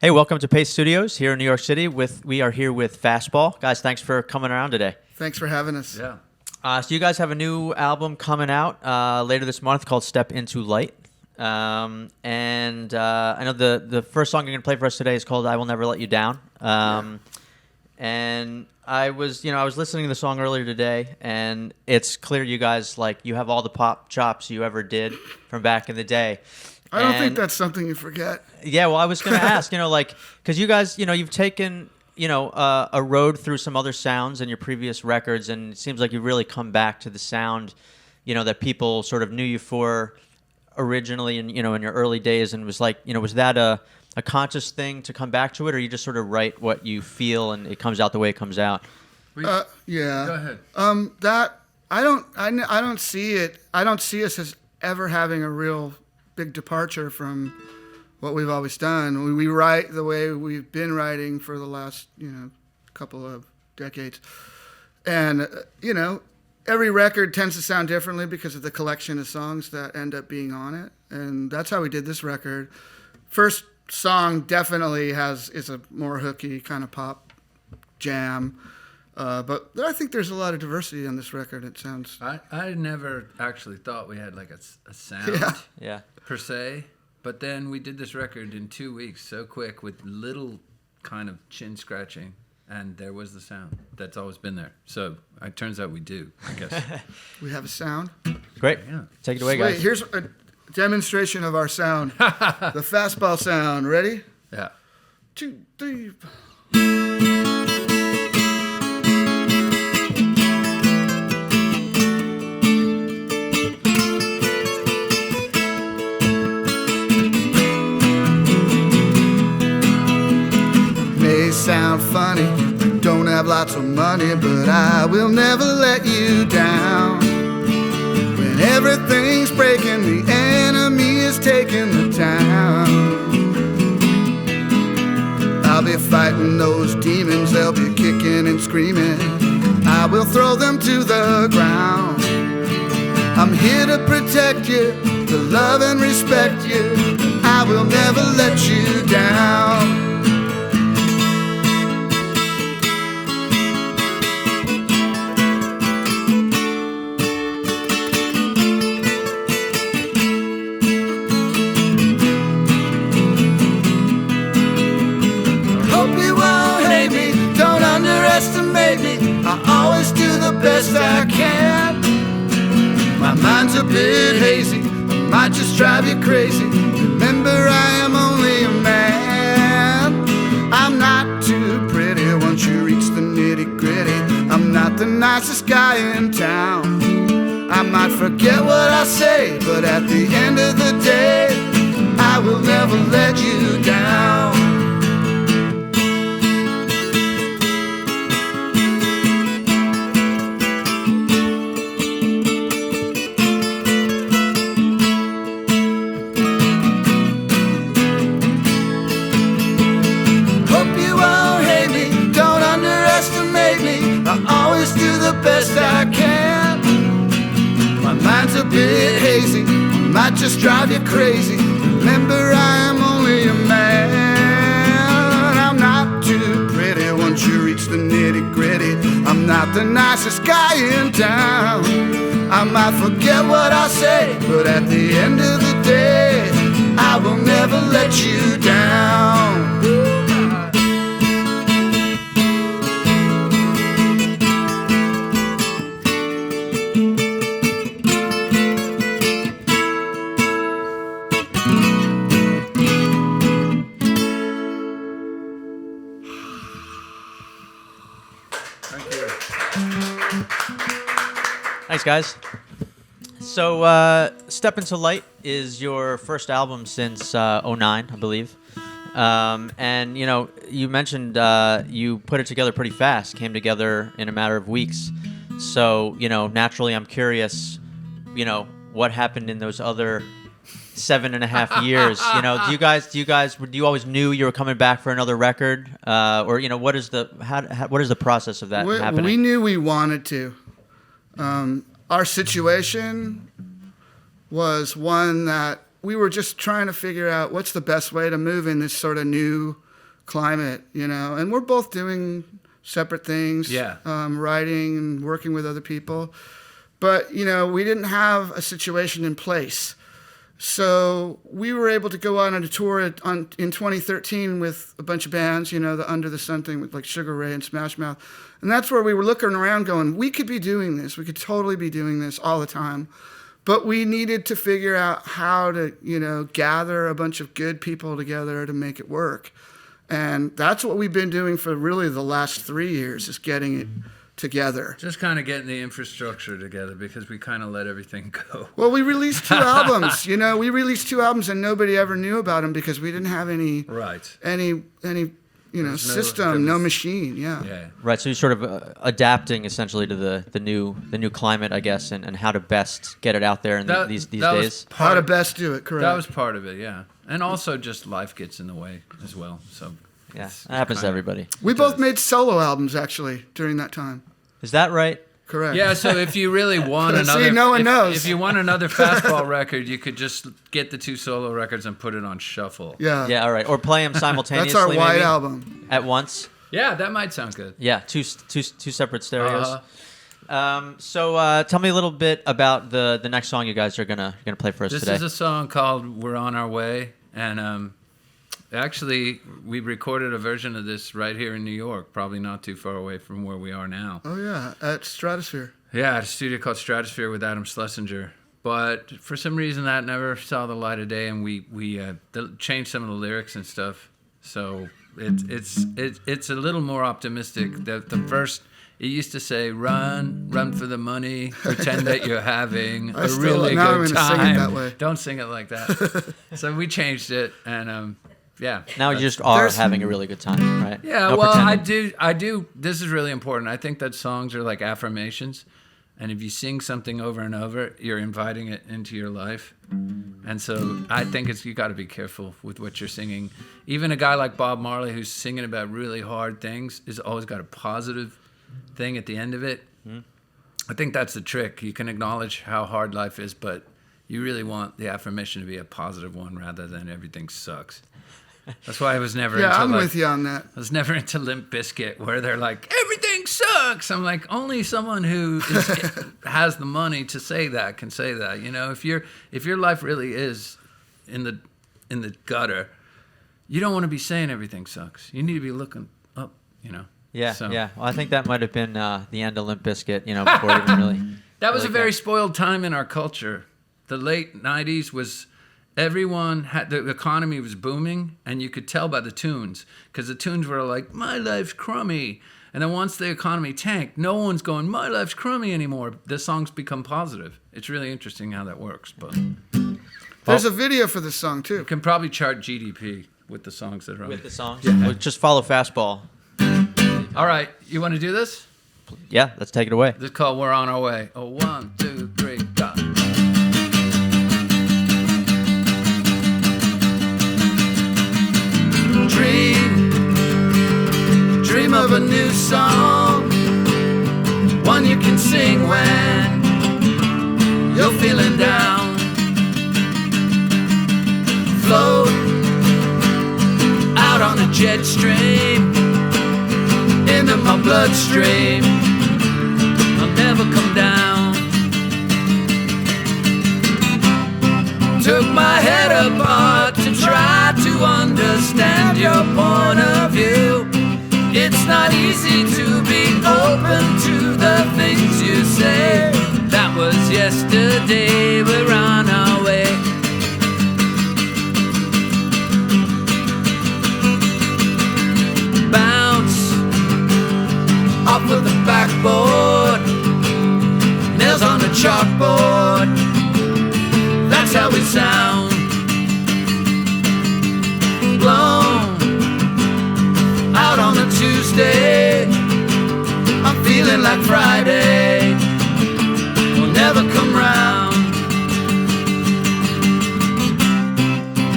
Hey, welcome to Pace Studios here in New York City. We are here with Fastball. Guys, thanks for coming around today. Thanks for having us. Yeah. So you guys have a new album coming out later this month called Step Into Light. I know the first song you're going to play for us today is called I Will Never Let You Down. And I was listening to the song earlier today, and it's clear you guys, you have all the pop chops you ever did from back in the day. I don't think that's something you forget. Yeah, well, I was going to ask, because you guys, you've taken, a road through some other sounds in your previous records, and it seems like you've really come back to the sound, that people sort of knew you for originally, in your early days, and was was that a conscious thing to come back to it, or you just sort of write what you feel and it comes out the way it comes out? Yeah. Go ahead. That I don't see it. I don't see us as ever having a real big departure from what we've always done. We write the way we've been writing for the last, couple of decades. And, every record tends to sound differently because of the collection of songs that end up being on it. And that's how we did this record. First song definitely is a more hooky kind of pop jam. But I think there's a lot of diversity on this record. It sounds... I never actually thought we had a sound Yeah. per se, but then we did this record in 2 weeks so quick with little kind of chin scratching, and there was the sound that's always been there. So it turns out we do, I guess. We have a sound. Great. Yeah. Take it away, Wait, guys. here's a demonstration of our sound. The Fastball sound. Ready? Yeah. 2, 3... Sound funny, don't have lots of money, but I will never let you down. When everything's breaking, the enemy is taking the town. I'll be fighting those demons, they'll be kicking and screaming. I will throw them to the ground. I'm here to protect you, to love and respect you. I will never let you down. I always do the best I can. My mind's a bit hazy, I might just drive you crazy. Remember, I am only a man. I'm not too pretty once you reach the nitty-gritty. I'm not the nicest guy in town. I might forget what I say, but at the end of the day, I will never let you down. Best I can. My mind's a bit hazy, might just drive you crazy. Remember, I am only a man. I'm not too pretty once you reach the nitty-gritty. I'm not the nicest guy in town. I might forget what I say, but at the end of the day, I will never let you down. Thanks, guys. So, Step Into Light is your first album since '09, I believe. And, you mentioned you put it together pretty fast, came together in a matter of weeks. So, naturally I'm curious, what happened in those other 7.5 years? Do you always knew you were coming back for another record? Or, what is the process of that happening? We knew we wanted to. Our situation was one that we were just trying to figure out what's the best way to move in this sort of new climate, and we're both doing separate things, Yeah. Writing and working with other people. But, we didn't have a situation in place. So we were able to go out on a tour in 2013 with a bunch of bands, the Under the Sun thing with like Sugar Ray and Smash Mouth. And that's where we were looking around going, we could be doing this. We could totally be doing this all the time. But we needed to figure out how to, gather a bunch of good people together to make it work. And that's what we've been doing for really the last 3 years, is getting it together. Just kind of getting the infrastructure together, because we kind of let everything go. Well, we released 2 albums. We released 2 albums and nobody ever knew about them because we didn't have any system, no machine. Yeah. Right. So you're sort of adapting essentially to the new climate, I guess, and how to best get it out there in these days. How to best do it. Correct. That was part of it. Yeah. And also just life gets in the way as well. So yeah, that happens to everybody. We both made solo albums actually during that time. Is that right? Correct. Yeah, so if you really want another, no one knows. If you want another Fastball record, you could just get the 2 solo records and put it on shuffle. Yeah. Yeah. All right. Or play them simultaneously. That's our White maybe, album. at once. Yeah, that might sound good. Yeah. Two separate stereos. So tell me a little bit about the next song you guys are gonna play for us today. This is a song called "We're on Our Way," and actually we recorded a version of this right here in New York, probably not too far away from where we are now. Oh yeah, at Stratosphere. Yeah, at a studio called Stratosphere with Adam Schlesinger. But for some reason that never saw the light of day, and we changed some of the lyrics and stuff. So it's a little more optimistic. The verse, it used to say, "Run for the money, pretend that you're having a really good time." Sing it that way. Don't sing it like that. So we changed it, and yeah. Now you just are having a really good time, right? Yeah, No well, pretending. I do. This is really important. I think that songs are like affirmations. And if you sing something over and over, you're inviting it into your life. And so I think you got to be careful with what you're singing. Even a guy like Bob Marley, who's singing about really hard things, has always got a positive thing at the end of it. I think that's the trick. You can acknowledge how hard life is, but you really want the affirmation to be a positive one rather than everything sucks. That's why I was never into I'm with you on that. I was never into Limp Bizkit, where they're like, everything sucks. I'm like, only someone who has the money to say that can say that. If your life really is in the gutter, you don't want to be saying everything sucks. You need to be looking up, Yeah, So- yeah. Well, I think that might have been the end of Limp Bizkit, before it even really. That was really a very got- spoiled time in our culture. The late 90s was, everyone had, the economy was booming, and you could tell by the tunes, because the tunes were like, my life's crummy. And then once the economy tanked, no one's going, my life's crummy anymore. The songs become positive. It's really interesting how that works, but There's a video for this song too. you can probably chart GDP with the songs that are on With it. the songs? Yeah. Well, just follow Fastball. All right, you want to do this? Yeah, let's take it away. This is called We're on Our Way. Oh, 1, 2, 3, go. Dream of a new song, one you can sing when you're feeling down. Float out on a jet stream into my bloodstream. I'll never come down. Took my head apart to try to understand your point of view. It's not easy to be open to the things you say. That was yesterday, we're on our way. Bounce off of the backboard, nails on the chalkboard. That's how we sound. Blown out on a Tuesday, I'm feeling like Friday will never come round.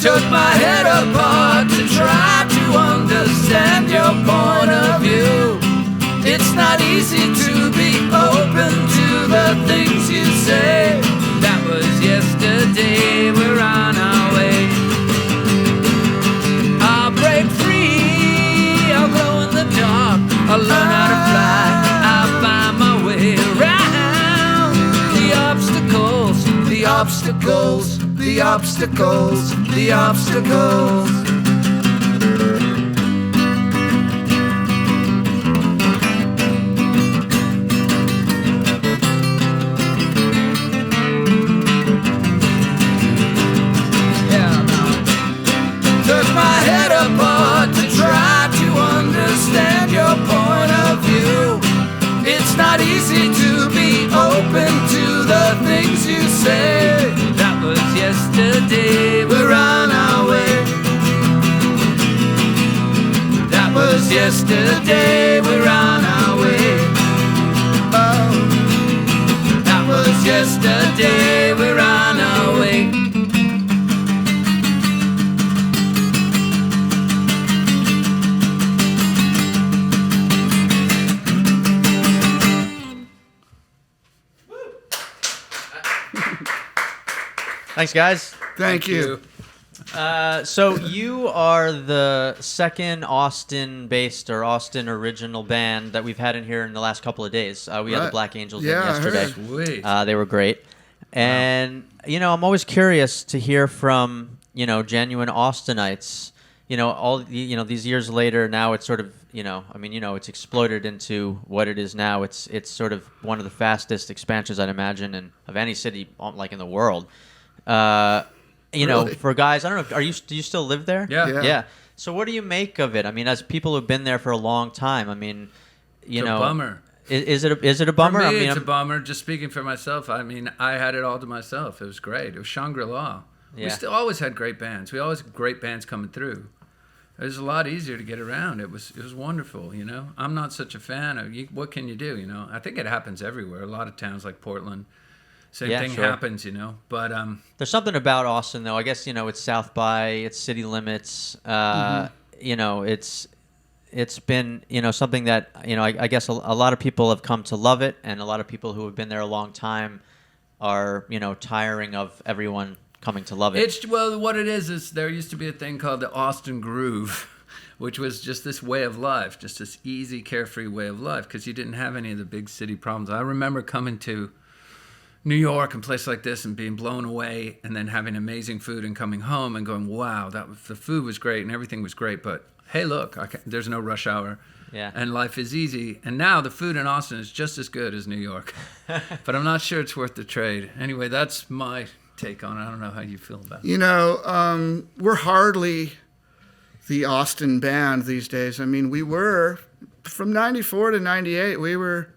Took my head apart to try to understand your point of view. It's not easy to be open to the things you say. That was yesterday, we're on our way. I'll break free obstacles, the obstacles, the obstacles. Turn my head apart to try to understand your point of view. It's not easy to be open to the things you say. That was yesterday. We're on our way. That was yesterday. We're on our way. Oh, that was yesterday. We're on our way. Thanks, guys. Thank you. So you are the second Austin-based or Austin original band that we've had in here in the last couple of days. We had the Right. Black Angels Yeah, in I yesterday. heard. Sweet. They were great. And, I'm always curious to hear from, genuine Austinites. These years later, now it's sort of, it's exploded into what it is now. It's sort of one of the fastest expansions, I'd imagine, of any city, like in the world. Really? For guys, I don't know, do you still live there? Yeah. Yeah. So what do you make of it? I mean, as people who've been there for a long time, It's a bummer. Is it a bummer? For me, it's a bummer. Just speaking for myself, I had it all to myself. It was great. It was Shangri-La. Yeah. We still always had great bands. We always had great bands coming through. It was a lot easier to get around. It was wonderful, I'm not such a fan of what can you do, I think it happens everywhere. A lot of towns like Portland, same thing sure. happens, But There's something about Austin, though. I guess it's South by, it's city limits. It's been something that I guess a lot of people have come to love it, and a lot of people who have been there a long time are tiring of everyone coming to love it. What it is there used to be a thing called the Austin Groove, which was just this way of life, just this easy, carefree way of life, because you didn't have any of the big city problems. I remember coming to New York and places like this and being blown away, and then having amazing food and coming home and going, wow, the food was great and everything was great, but hey, look, there's no rush hour. Yeah. And life is easy. And now the food in Austin is just as good as New York. But I'm not sure it's worth the trade. Anyway, that's my take on it. I don't know how you feel about it. We're hardly the Austin band these days. I mean, we were, from 94 to 98, we were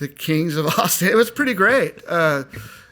the kings of Austin. It was pretty great. And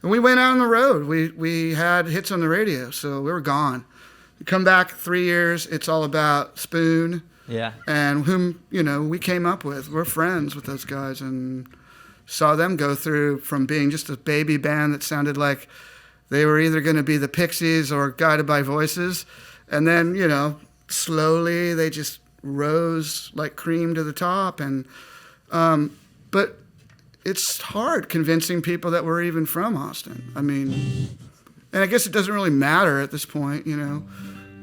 we went out on the road. We had hits on the radio, so we were gone. We come back 3 years, it's all about Spoon. Yeah. And whom, we came up with. We're friends with those guys and saw them go through from being just a baby band that sounded like they were either going to be the Pixies or Guided by Voices. And then, slowly they just rose like cream to the top. And but it's hard convincing people that we're even from Austin. I mean, and I guess it doesn't really matter at this point,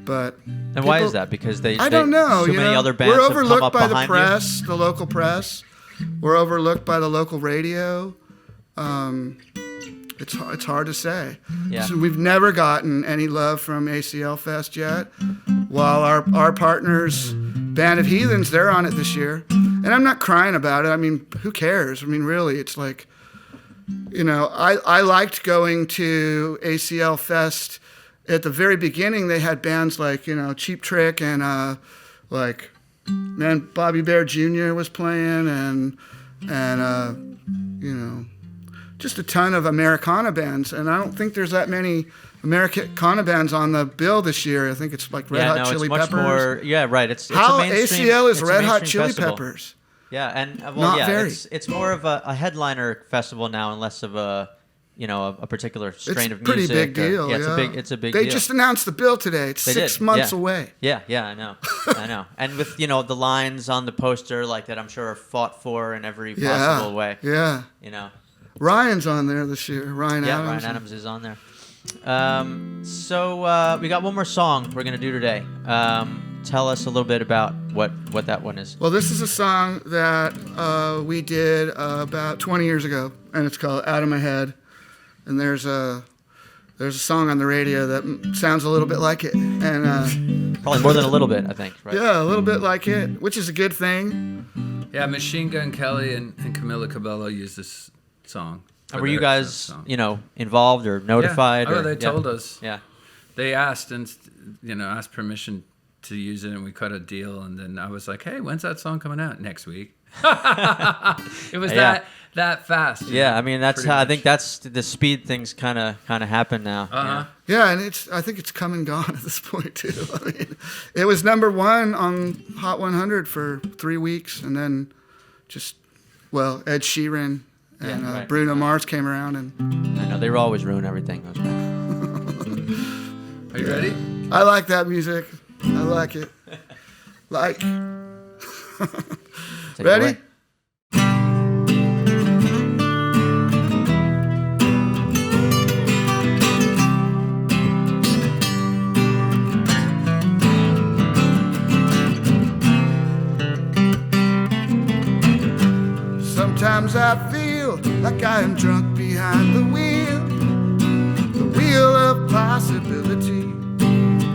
But And why is that? Because I don't know. Too many other bands we're have come overlooked up by the behind press, the local press. We're overlooked by the local radio. It's hard to say. Yeah. So we've never gotten any love from ACL Fest yet. While our partners, Band of Heathens, they're on it this year. And I'm not crying about it. I mean, who cares? I mean, really, it's like, I liked going to ACL Fest. At the very beginning, they had bands like, Cheap Trick and Bobby Bear Jr. was playing and just a ton of Americana bands. And I don't think there's that many Americana bands on the bill this year. I think it's like Red Hot Chili it's much Peppers. more. Yeah, right. It's How a mainstream, ACL is it's a Red Hot mainstream Chili festival. Peppers. Yeah, and Not very. it's more of a headliner festival now, and less of a particular strain of It's a pretty music. big deal. It's a big They deal. just announced the bill today. It's They 6 did, months yeah. away. Yeah, I know. And with the lines on the poster like that, I'm sure are fought for in every possible way. Yeah. Ryan's on there this year. Ryan Adams. Ryan Adams is on there. So we got one more song we're gonna do today. Tell us a little bit about what that one is. Well, this is a song that we did about 20 years ago, and it's called Out of My Head. And there's there's a song on the radio that sounds a little bit like it, and Probably more than a little bit, I think. Right? yeah, a little bit like it, which is a good thing. Yeah, Machine Gun Kelly and Camila Cabello used this song. And for were you their guys, song. involved or notified? Yeah. Oh, or, they told us. Yeah. They asked and asked permission to use it, and we cut a deal. And then I was like, "Hey, when's that song coming out? Next week." It was Yeah. that fast. Yeah, I mean that's pretty how I much. think that's the speed things kind of happen now. Uh-huh. Yeah, and I think it's come and gone at this point too. I mean, it was number one on Hot 100 for 3 weeks, and then Ed Sheeran and Yeah, right. Bruno Mars came around, and I know they always ruin everything. Those guys. Are you ready? I like that music. I like it. Like, Take it ready? away. Sometimes I feel like I am drunk behind the wheel of possibility,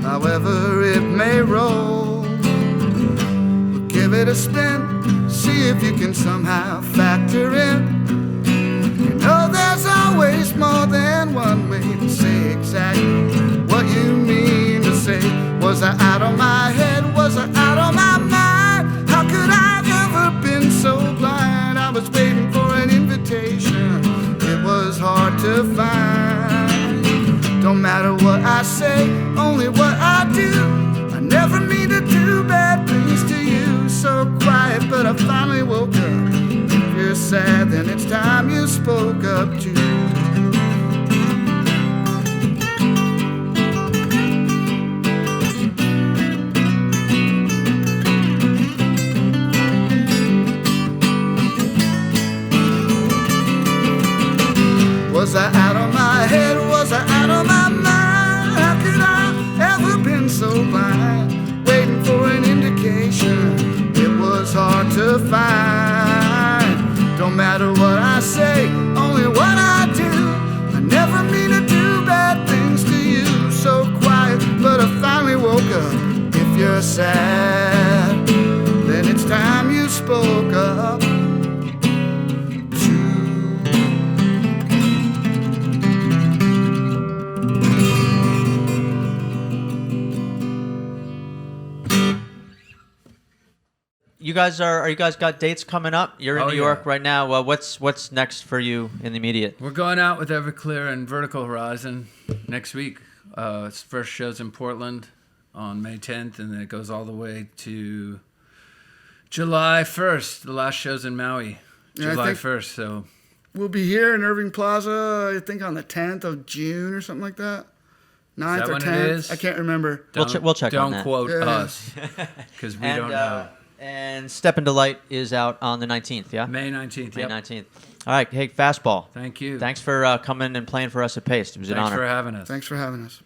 however it may roll. But give it a spin, see if you can somehow factor in. You know there's always more than one way to say exactly what you mean to say. Was I out of my head? Was I out of my mind? How could I ever been so blind? I was waiting for an invitation. It was hard to find. Don't matter what I say, only what I do. I never mean to do bad things to you. So quiet, but I finally woke up. If you're sad, then it's time you spoke up too. Was I out of my head? Was I out of my mind? How could I ever been so blind? Waiting for an indication. It was hard to find. Don't matter what I say, only what I do. I never mean to do bad things to you. So quiet, but I finally woke up. If you're sad, then it's time you spoke up. You guys are you guys got dates coming up? You're in Oh, New yeah. York right now. What's next for you in the immediate? We're going out with Everclear and Vertical Horizon next week. Its first show's in Portland on May 10th, and then it goes all the way to July 1st. The last show's in Maui, Yeah, I July think- 1st. So We'll be here in Irving Plaza, I think on the 10th of June or something like that. 9th that or when it 10th. is? I can't remember. We'll check don't on that. quote Yeah. us because we don't know. And Step into Light is out on the 19th, yeah? May 19th. May Yep. 19th. All right, hey, Fastball. Thank you. Thanks for coming and playing for us at Paste. It was an Thanks honor. for having us. Thanks for having us.